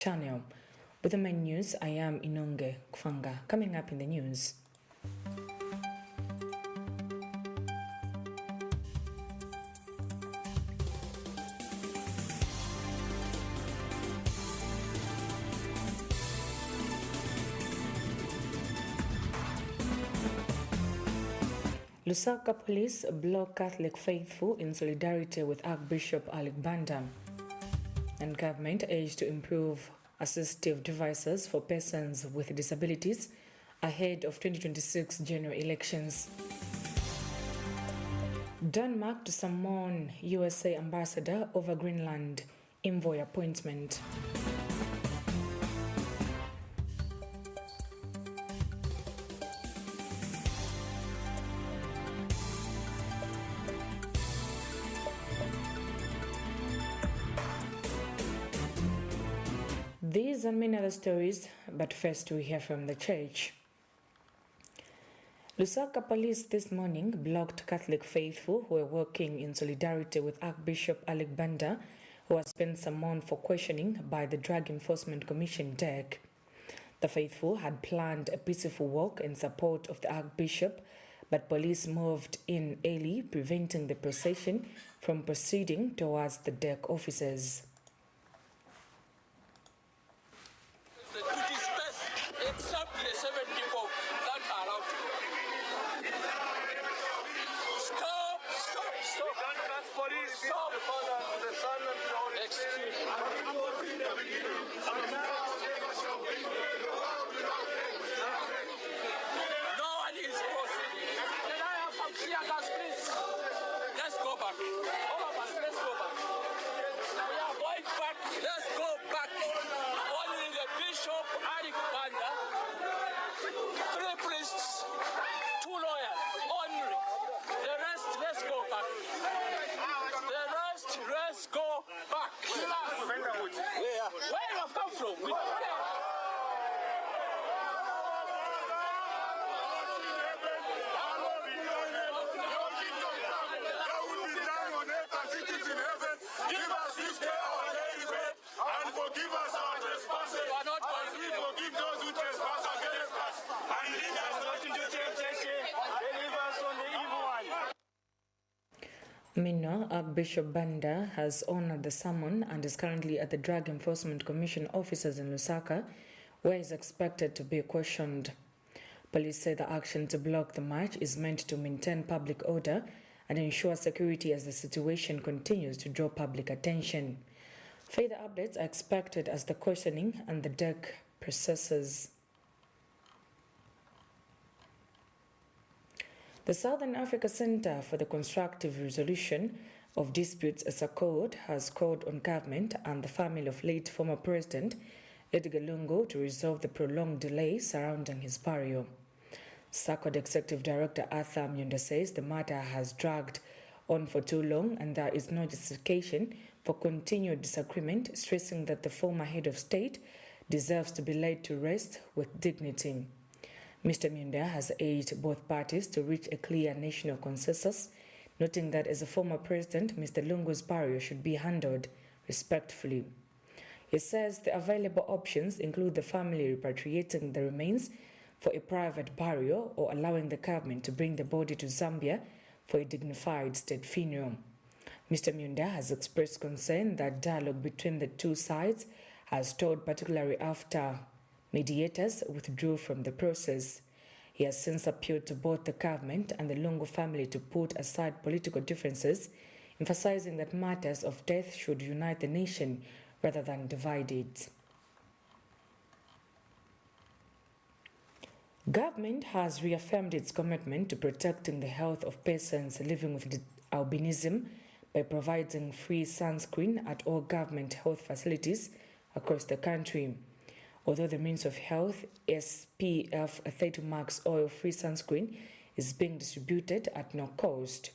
channel. With the main news, I am Inonge Kufanga. Coming up in the news. Lusaka police block Catholic faithful in solidarity with Archbishop Alec Banda. And government urged to improve assistive devices for persons with disabilities ahead of 2026 general elections. Denmark to summon USA ambassador over Greenland envoy appointment. These and many other stories, but first we hear from the church. Lusaka police this morning blocked Catholic faithful who were working in solidarity with Archbishop Alec Banda, who has been summoned for questioning by the Drug Enforcement Commission (DEC). The faithful had planned a peaceful walk in support of the Archbishop, but police moved in early, preventing the procession from proceeding towards the DEC offices. Except the 7 people that are out. Stop! Police, stop! The Father, the Son, and the Holy Spirit. No one is proceeding. Can I have some tear gas, please? Let's go back. All of us, let's go back. We are going back. Let's go back. Only the Bishop, Alec Banda, 3 priests, 2 lawyers, only. The rest, let's go back. The rest, let's go back. Where you have come from? Meanwhile, Archbishop Banda has honored the summon and is currently at the Drug Enforcement Commission offices in Lusaka, where he is expected to be questioned. Police say the action to block the march is meant to maintain public order and ensure security as the situation continues to draw public attention. Further updates are expected as the questioning and the DEC processes. The Southern Africa Center for the Constructive Resolution of Disputes, SACOD, has called on government and the family of late former President Edgar Lungu to resolve the prolonged delay surrounding his burial. SACOD Executive Director Arthur Myunda says the matter has dragged on for too long and there is no justification for continued disagreement, stressing that the former head of state deserves to be laid to rest with dignity. Mr. Myunda has urged both parties to reach a clear national consensus, noting that as a former president, Mr. Lungu's burial should be handled respectfully. He says the available options include the family repatriating the remains for a private burial or allowing the government to bring the body to Zambia for a dignified state funeral. Mr. Myunda has expressed concern that dialogue between the two sides has stalled, particularly after mediators withdrew from the process. He has since appealed to both the government and the Lungu family to put aside political differences, emphasizing that matters of death should unite the nation rather than divide it. Government has reaffirmed its commitment to protecting the health of persons living with albinism by providing free sunscreen at all government health facilities across the country. Although the Ministry of Health SPF 30 Max oil-free sunscreen is being distributed at no cost.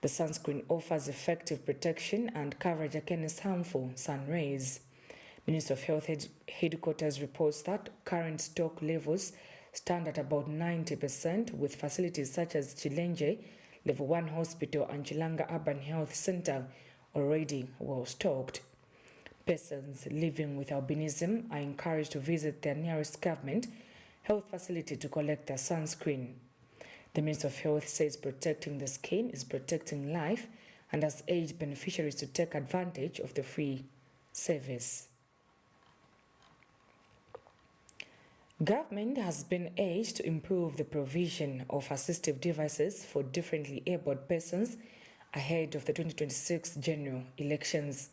The sunscreen offers effective protection and coverage against harmful sun rays. Ministry of Health headquarters reports that current stock levels stand at about 90%, with facilities such as Chilenje Level 1 Hospital and Chilanga Urban Health Center already well stocked. Persons living with albinism are encouraged to visit their nearest government health facility to collect their sunscreen. The Minister of Health says protecting the skin is protecting life and has urged beneficiaries to take advantage of the free service. Government has been urged to improve the provision of assistive devices for differently abled persons ahead of the 2026 general elections.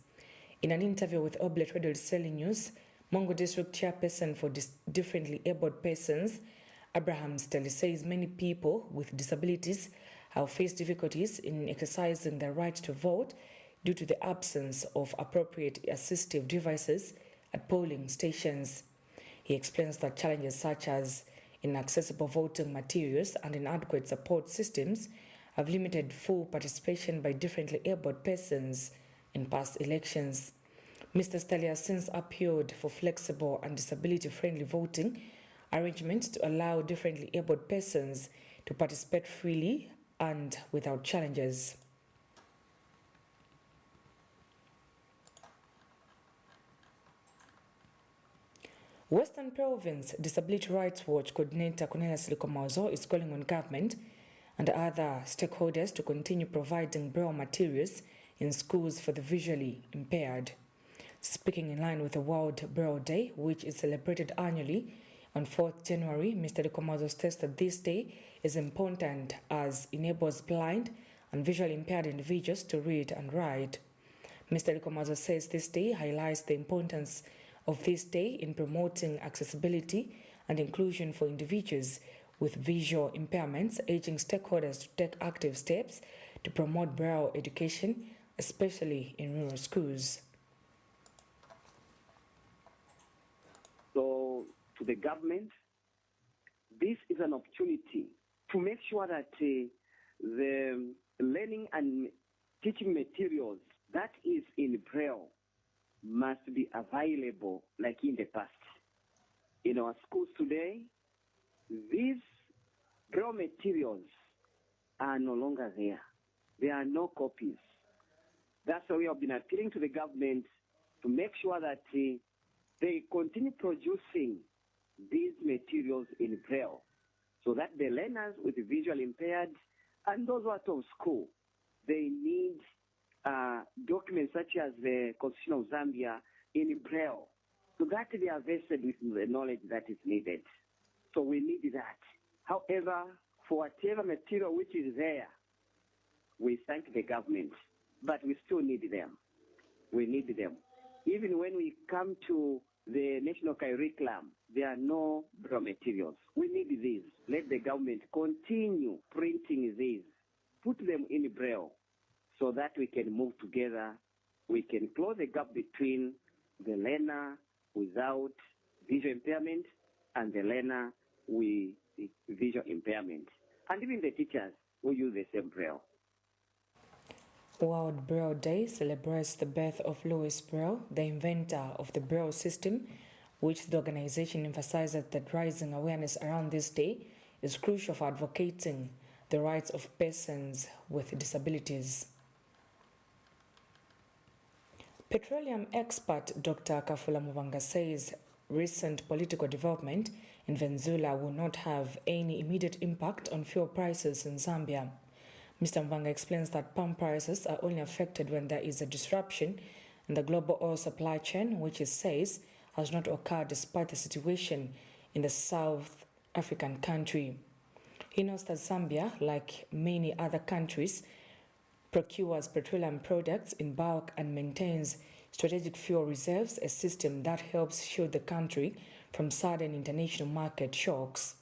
In an interview with Oblate Radio Liseli News, Mongo District Chairperson for Differently Abled Persons, Abraham Steli, says many people with disabilities have faced difficulties in exercising their right to vote due to the absence of appropriate assistive devices at polling stations. He explains that challenges such as inaccessible voting materials and inadequate support systems have limited full participation by differently abled persons in past elections. Mr. Steli has since appealed for flexible and disability-friendly voting arrangements to allow differently abled persons to participate freely and without challenges. Western Province Disability Rights Watch Coordinator Cornelius Likomazo is calling on government and other stakeholders to continue providing braille materials in schools for the visually impaired. Speaking in line with the World Braille Day, which is celebrated annually on 4th January, Mr. Likomazo states that this day is important as enables blind and visually impaired individuals to read and write. Mr. Likomazo says this day highlights the importance of this day in promoting accessibility and inclusion for individuals with visual impairments, urging stakeholders to take active steps to promote braille education, especially in rural schools. So, to the government, this is an opportunity to make sure that the learning and teaching materials that is in braille must be available like in the past. In our schools today, these braille materials are no longer there. There are no copies. That's why we have been appealing to the government to make sure that they continue producing these materials in braille so that the learners with visual impaired and those who are out of school, they need documents such as the Constitution of Zambia in braille so that they are vested with the knowledge that is needed. So we need that. However, for whatever material which is there, we thank the government, but we still need them. We need them. Even when we come to the national curriculum, there are no braille materials. We need these. Let the government continue printing these. Put them in braille so that we can move together. We can close the gap between the learner without visual impairment and the learner with visual impairment. And even the teachers who use the same braille. World Braille Day celebrates the birth of Louis Braille, the inventor of the Braille system, which the organization emphasizes that rising awareness around this day is crucial for advocating the rights of persons with disabilities. Petroleum expert Dr. Kafula Muvanga says recent political development in Venezuela will not have any immediate impact on fuel prices in Zambia. Mr. Mvanga explains that palm prices are only affected when there is a disruption in the global oil supply chain, which he says has not occurred despite the situation in the South African country. He notes that Zambia, like many other countries, procures petroleum products in bulk and maintains strategic fuel reserves, a system that helps shield the country from sudden international market shocks.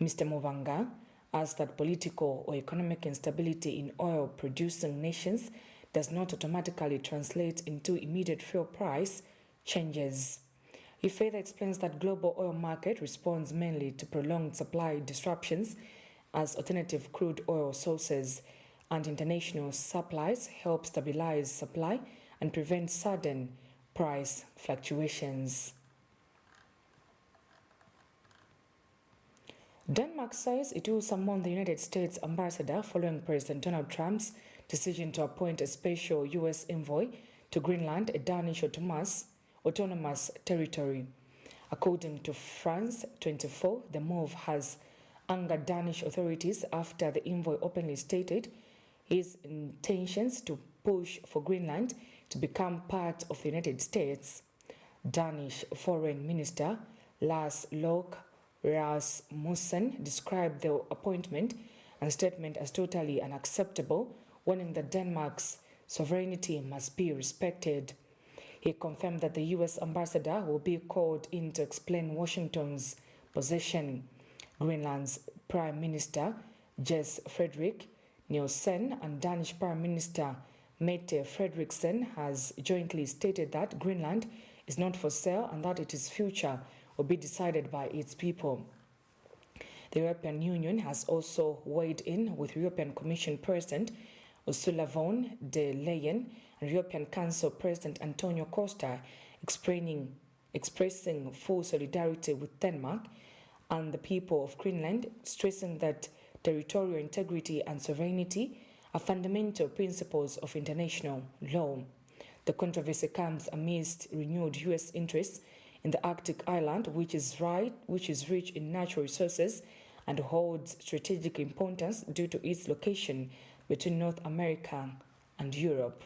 Mr. Muvanga adds that political or economic instability in oil-producing nations does not automatically translate into immediate fuel price changes. He further explains that global oil market responds mainly to prolonged supply disruptions as alternative crude oil sources and international supplies help stabilize supply and prevent sudden price fluctuations. Denmark says it will summon the United States ambassador following President Donald Trump's decision to appoint a special U.S. envoy to Greenland, a Danish autonomous territory. According to France 24, the move has angered Danish authorities after the envoy openly stated his intentions to push for Greenland to become part of the United States. Danish Foreign Minister Lars Løkke Rasmussen described the appointment and statement as totally unacceptable, warning that Denmark's sovereignty must be respected. He confirmed that the U.S. ambassador will be called in to explain Washington's position. Greenland's Prime Minister Jens Frederik Nielsen and Danish Prime Minister Mette Frederiksen has jointly stated that Greenland is not for sale and that its future will be decided by its people. The European Union has also weighed in, with European Commission President Ursula von der Leyen and European Council President Antonio Costa expressing full solidarity with Denmark and the people of Greenland, stressing that territorial integrity and sovereignty are fundamental principles of international law. The controversy comes amidst renewed U.S. interests in the Arctic island, which is rich in natural resources and holds strategic importance due to its location between North America and Europe.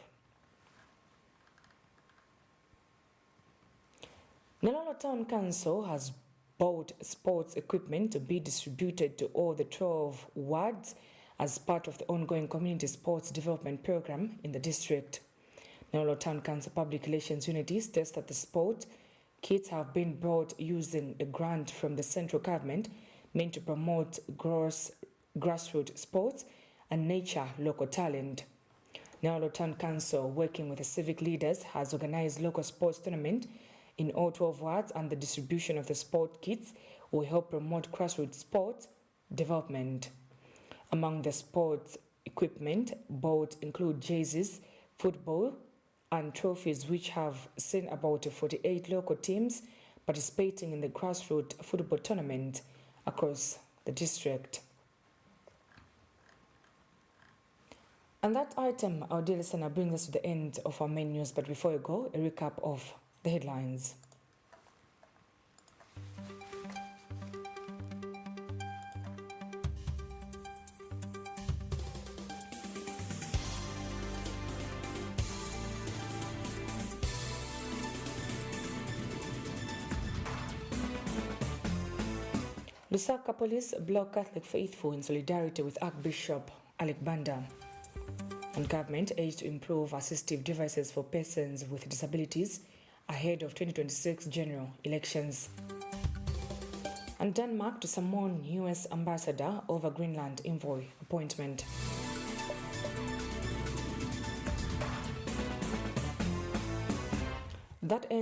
Nalolo Town Council has bought sports equipment to be distributed to all the 12 wards as part of the ongoing community sports development program in the district. Nalolo Town Council Public Relations Unity states that the sport kits have been brought using a grant from the central government meant to promote grassroots sports and nurture local talent. Nalolo Town Council, working with the civic leaders, has organized local sports tournament in all 12 wards, and the distribution of the sport kits will help promote grassroots sports development. Among the sports equipment bought include jerseys, football, and trophies, which have seen about 48 local teams participating in the grassroots football tournament across the district. And that item, our dear listener, brings us to the end of our main news. But before we go, a recap of the headlines. Lusaka Police block Catholic faithful in solidarity with Archbishop Alec Banda. And government aims to improve assistive devices for persons with disabilities ahead of 2026 general elections. And Denmark to summon U.S. ambassador over Greenland envoy appointment. That ends